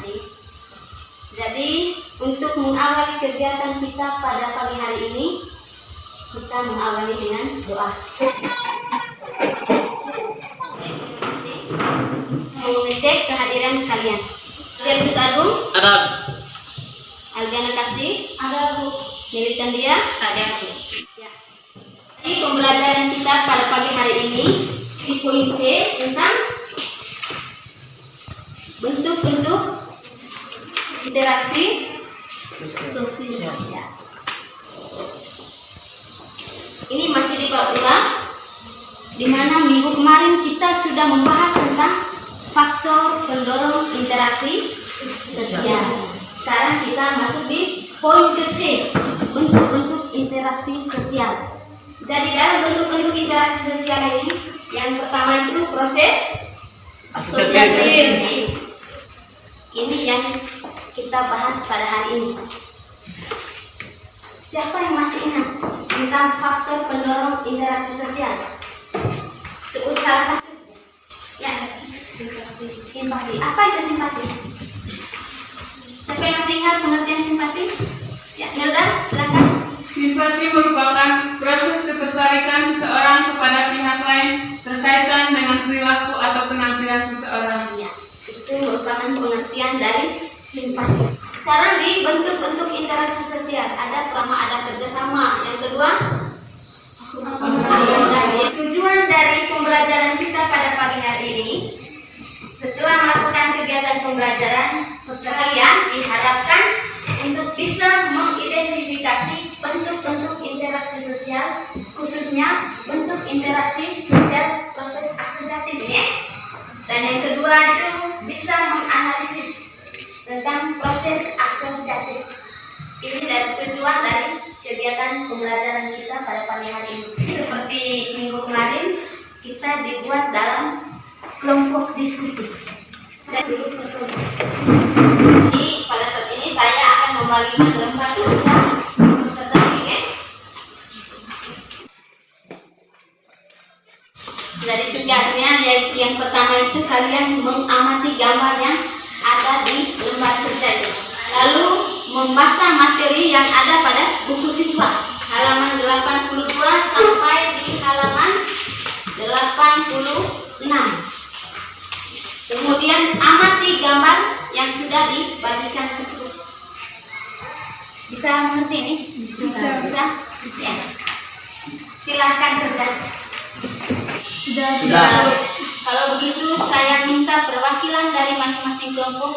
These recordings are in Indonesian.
interaksi. Jadi untuk mengawali kegiatan kita pada pagi hari ini, kita mengawali dengan doa. Mau ngecek kehadiran kalian. Terus Agung? Ada. Aldiana Kasih? Ada, Bu. Militan dia? Ada, Bu. Ya. Jadi pembelajaran kita pada pagi hari ini di poin C tentang bentuk-bentuk interaksi sosial. Ya. Ini masih di bab 2, di mana minggu kemarin kita sudah membahas tentang faktor pendorong interaksi sosial. Sekarang kita masuk di poin ke C, bentuk-bentuk interaksi sosial. Jadi dalam bentuk-bentuk interaksi sosial ini, yang pertama itu proses asosiatif. Ini yang kita bahas pada hari ini. Siapa yang masih ingat tentang faktor pendorong interaksi sosial? Sebut salah satu. Ya, simpati. Apa itu simpati? Siapa yang masih ingat pengertian simpati? Ya, Melda, silakan. Simpati merupakan proses ketertarikan seseorang kepada pihak lain terkaitan dengan perilaku atau penampilan seseorang. Ya, itu merupakan pengertian dari simpati. Sekarang di bentuk-bentuk interaksi sosial ada kerjasama. Yang kedua, tujuan dari pembelajaran kita pada pagi hari ini, setelah melakukan kegiatan pembelajaran, kalian diharapkan untuk bisa mengidentifikasi bentuk-bentuk interaksi sosial, khususnya bentuk interaksi sosial proses asosiatif ya. Dan yang kedua itu bisa menganalisis tentang proses asosiatif. Ini dari tujuan dari kegiatan pembelajaran kita pada pagi hari ini. Seperti minggu kemarin kita dibuat dalam kelompok diskusi. Dan dulu jadi pada saat ini saya akan membagikan lembar kerja peserta didik. Dari tugasnya yang pertama itu kalian mengamati gambar yang ada di lembar kerja itu. Lalu membaca materi yang ada pada buku siswa halaman 82 sampai di halaman 86. Kemudian amati gambar yang sudah dibagikan tersebut. Bisa mengerti ini? Bisa. Ya. Silahkan kerja. Sudah. Kalau begitu saya minta perwakilan dari masing-masing kelompok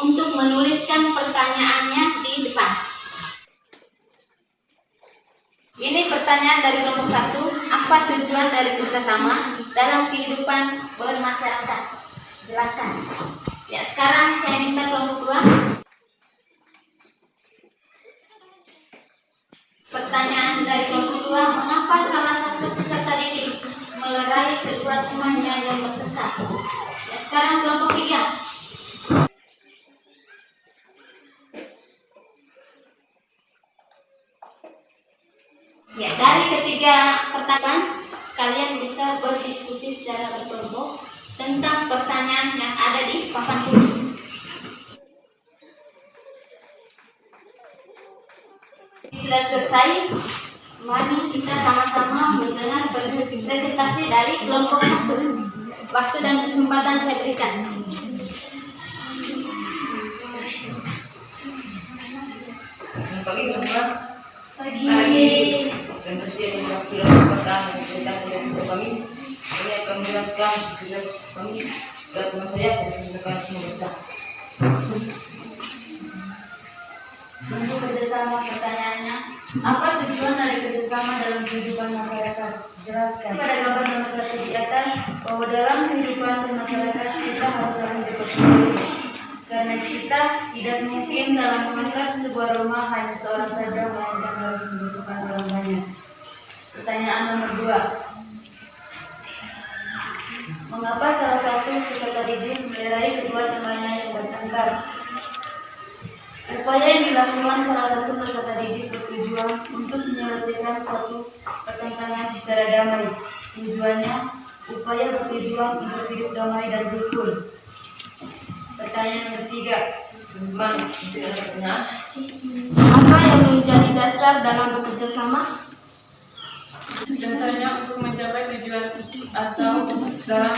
untuk menuliskan pertanyaannya di depan. Ini pertanyaan dari kelompok 1. Apa tujuan dari kerjasama dalam kehidupan bermasyarakat? Jelaskan. Ya, sekarang saya minta kelompok 2. Pertanyaan dari kelompok 2. Mengapa salah satu peserta didik melerai kedua temannya yang bertengkar? Ya, sekarang kelompok 3. Ya, dari ketiga pertanyaan kalian bisa berdiskusi secara berkelompok tentang pertanyaan yang ada di papan tulis. Sudah selesai, mari kita sama-sama mendengar presentasi dari kelompok 1. Waktu dan kesempatan saya berikan. Pagi semua. Pagi. Dan bersiap pertama tentang kami. Ini akan menjelaskan kisah kami dan teman saya akan membaca. Untuk kerjasama, pertanyaannya, apa tujuan dari kerjasama dalam kehidupan masyarakat? Jelaskan. Pada gambar nomor 1 di atas, bahwa dalam kehidupan masyarakat kita harus saling berpercaya. Karena kita tidak mungkin dalam mengangkat sebuah rumah hanya seorang saja, melainkan harus membutuhkan orang banyak. Pertanyaan nomor 2. Mengapa salah satu peserta didik melerai kedua temannya yang bertengkar? Upaya yang dilakukan salah satu peserta didik bertujuan untuk menyelesaikan suatu pertengkaran secara damai. Tujuannya, upaya bertujuan untuk hidup damai dan rukun. Pertanyaan nomor 3. Teman, mungkin ada pertanyaan? Apa yang menjadi dasar dalam bekerja sama? Dasarnya untuk mencapai tujuan atau dalam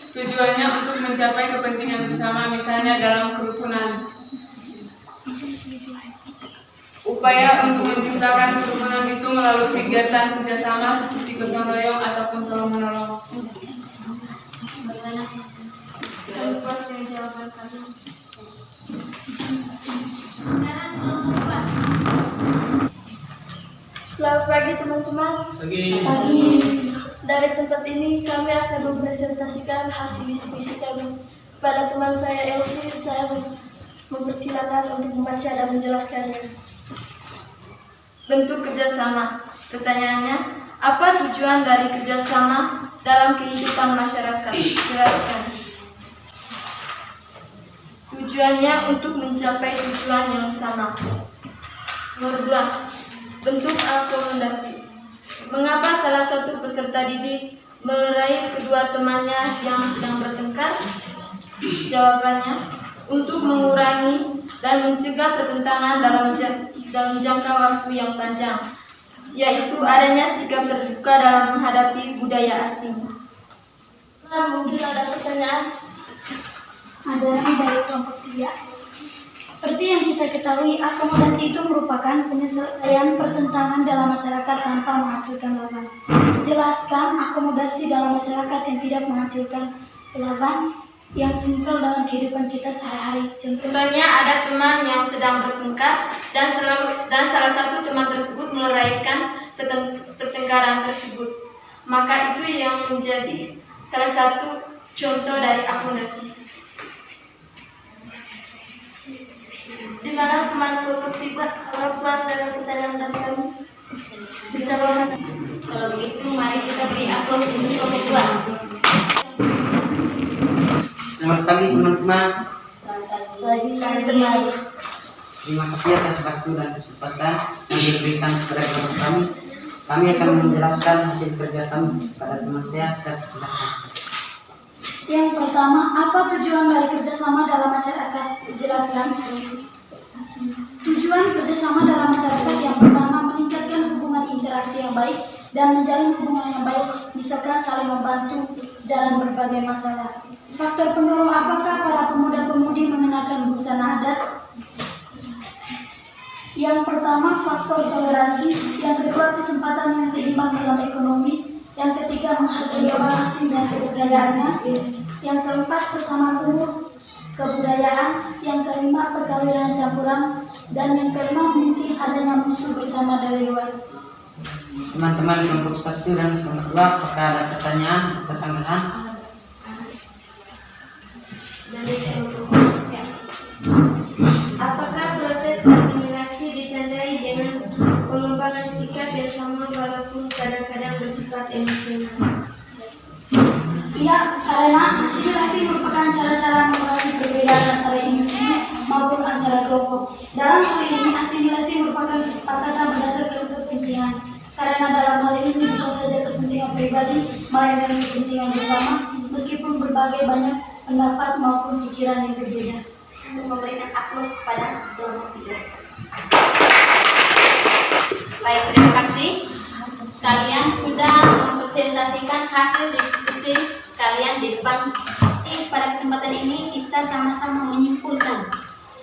tujuannya untuk mencapai kepentingan bersama, misalnya dalam kerukunan. Upaya untuk menciptakan kerukunan itu melalui kegiatan kerjasama seperti gotong royong ataupun tolong menolong. Terima kasih jawaban kalian. Selamat pagi teman-teman. Pagi. Dari tempat ini kami akan mempresentasikan hasil diskusi kami. Pada teman saya Elvi, saya mempersilakan untuk membaca dan menjelaskannya. Bentuk kerjasama. Pertanyaannya, apa tujuan dari kerjasama dalam kehidupan masyarakat? Jelaskan. Tujuannya untuk mencapai tujuan yang sama. Nomor 2. Bentuk akomodasi. Mengapa salah satu peserta didik melerai kedua temannya yang sedang bertengkar? Jawabannya, untuk mengurangi dan mencegah pertentangan dalam jangka waktu yang panjang, yaitu adanya sikap terbuka dalam menghadapi budaya asing. Nah, mungkin ada pertanyaan? Ada dari kelompok 3. Seperti yang kita ketahui, akomodasi itu merupakan penyelesaian pertentangan dalam masyarakat tanpa menghancurkan lawan. Jelaskan akomodasi dalam masyarakat yang tidak menghancurkan lawan yang simpel dalam kehidupan kita sehari-hari. Contohnya ada teman yang sedang bertengkar dan salah satu teman tersebut meleraikan pertengkaran tersebut. Maka itu yang menjadi salah satu contoh dari akomodasi. Di mana teman kelompok 3 orang tua saya pertanyaan dari kami? Dijawab. Kalau begitu mari kita beri aplaus untuk kelompok 2. Selamat pagi teman-teman. Lagi teman. Terima kasih atas waktu dan kesempatan yang diberikan kepada kelompok kami. Kami akan menjelaskan hasil kerja kami pada teman saya silakan. Yang pertama, apa tujuan dari kerjasama dalam masyarakat? Jelaskan. Tujuan kerjasama dalam masyarakat yang pertama meningkatkan hubungan interaksi yang baik dan menjalin hubungan yang baik, misalkan saling membantu dalam berbagai masalah. Faktor pendorong apakah para pemuda-pemudi mengenakan busana adat? Yang pertama, faktor toleransi. Yang kedua, kesempatan yang seimbang dalam ekonomi. Yang ketiga, menghargai orang asing dan kebudayaannya. Yang keempat, persamaan umur kebudayaan. Yang kelima, perkawinan campuran. Dan yang kelima, mungkin adanya musuh bersama dari luar. Teman-teman kelompok 1 dan kelompok 2, apakah ada pertanyaan atau sanggahan? Apakah proses asimilasi ditandai dengan pengembangan sikap yang sama walaupun kadang-kadang bersifat emosional? Ya, karena asimilasi merupakan cara-cara mengurangi perbedaan antara individu maupun antara kelompok. Dalam hal ini, asimilasi merupakan kesepakatan berdasarkan kepentingan. Karena dalam hal ini bukan saja kepentingan pribadi, melainkan kepentingan bersama, meskipun berbagai banyak pendapat maupun pikiran yang berbeda. Untuk memberikan aplaus kepada kelompok 3. Baik, terima kasih. Kalian sudah mempresentasikan hasil diskusi kalian di depan. Pada kesempatan ini kita sama-sama menyimpulkan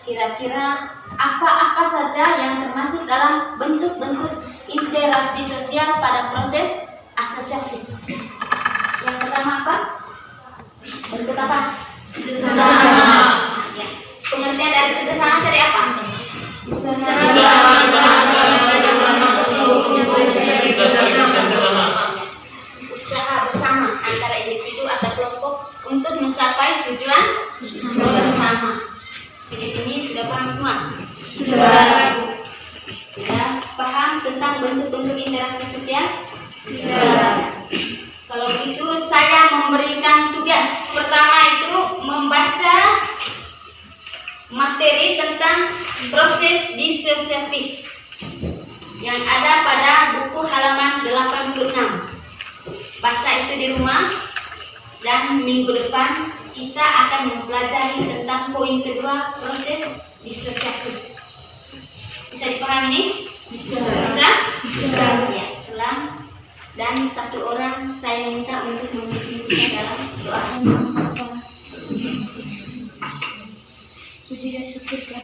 kira-kira apa-apa saja yang termasuk dalam bentuk-bentuk interaksi sosial pada proses asosiatif. Yang pertama apa? Bentuk apa? Kerjasama. Ya. Pengertian dari kerjasama tadi apa? Usaha bersama antara individu atau kelompok untuk mencapai tujuan bersama. Di sini sudah paham semua? Sudah paham tentang bentuk-bentuk interaksi sosial? Sudah. Kalau begitu saya memberikan tugas pertama itu membaca materi tentang proses disosiatif yang ada pada buku halaman 86. Baca itu di rumah dan minggu depan kita akan mempelajari tentang poin poin kedua, proses disosiasi. Bisa dipahami nih? Bisa. Ya, ulang. Dan satu orang saya minta untuk memimpin kita dalam doa.